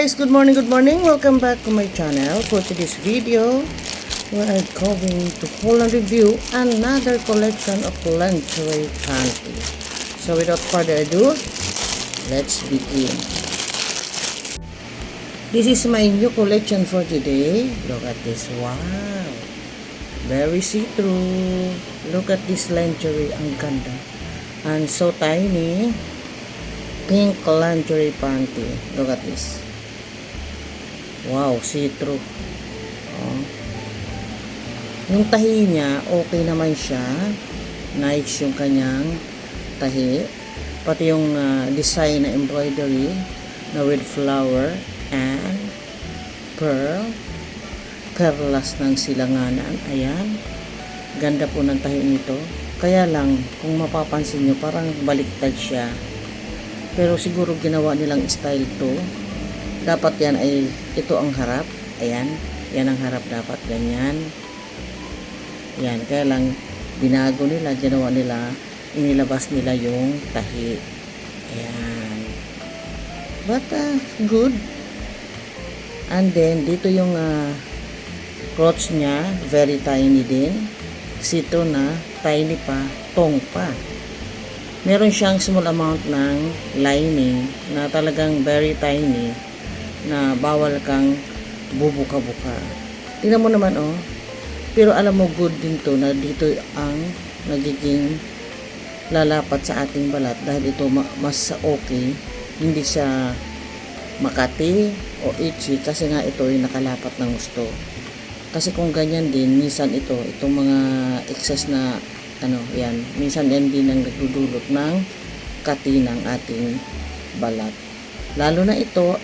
guys, good morning, welcome back to my channel. For today's video, we are going to pull and review another collection of lingerie panty. So without further ado, let's begin. This is my new collection for today. Look at this, wow, very see-through. Look at this lingerie, ang ganda and so tiny. Pink lingerie panty. Look at this. Wow, see-through. Oh. Yung tahi niya, okay naman siya. Nice yung kanyang tahi. Pati yung design na embroidery na with flower and pearl. Perlas ng silanganan. Ayan. Ganda po ng tahi nito. Kaya lang, kung mapapansin nyo, parang baliktad siya. Pero siguro ginawa nilang style to. Dapat yan ay ito ang harap. Ayan. Yan ang harap dapat. Ganyan. Yan. Kaya lang binago nila. Ginawa nila. Inilabas nila yung tahi. Ayan. But good. And then dito yung crotch niya. Very tiny din. Sito na. Tiny pa. Tong pa. Meron siyang small amount ng lining na talagang very tiny na bawal kang bubuka-buka. Tingnan mo naman oh. Pero alam mo good din to na dito ang nagiging lalapat sa ating balat dahil ito mas okay. Hindi siya makati o itchy kasi nga ito ay nakalapat ng gusto. Kasi kung ganyan din, minsan itong mga excess na yan, minsan yan din ang nagdudulot ng kati ng ating balat. Lalo na ito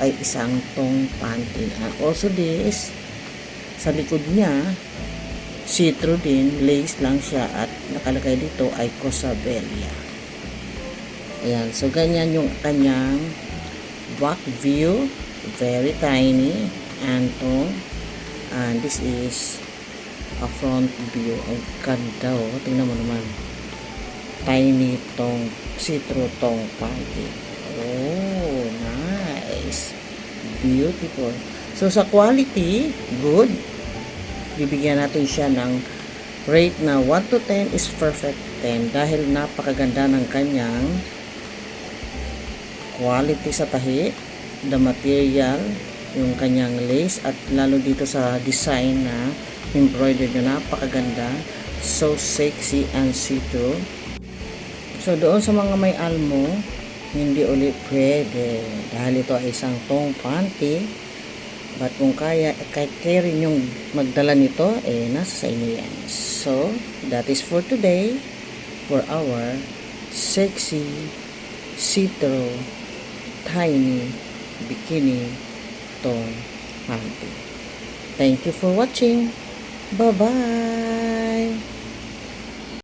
ay isang tong panty. And also this, sa likod niya, see-through din, lace lang siya at nakalagay dito ay Cosabelia. Ayan, so ganyan yung kanyang back view, very tiny, and this is a front view. Ang ganda oh. Tingnan mo naman. Tiny tong see-through tong panty. Oh, nice. Beautiful. So, sa quality, good. Bibigyan natin siya ng rate na 1 to 10 is perfect 10 dahil napakaganda ng kanyang quality sa tahi, the material, yung kanyang lace at lalo dito sa design na embroidered na napakaganda, so sexy and see-through. So doon sa mga may almo, hindi ulit pwede dahil ito ay isang tong panty. But kung kaya rin yung magdala nito, nasa sa inyo yan. So that is for today for our sexy see-through tiny bikini tong panty. Thank you for watching. Bye-bye.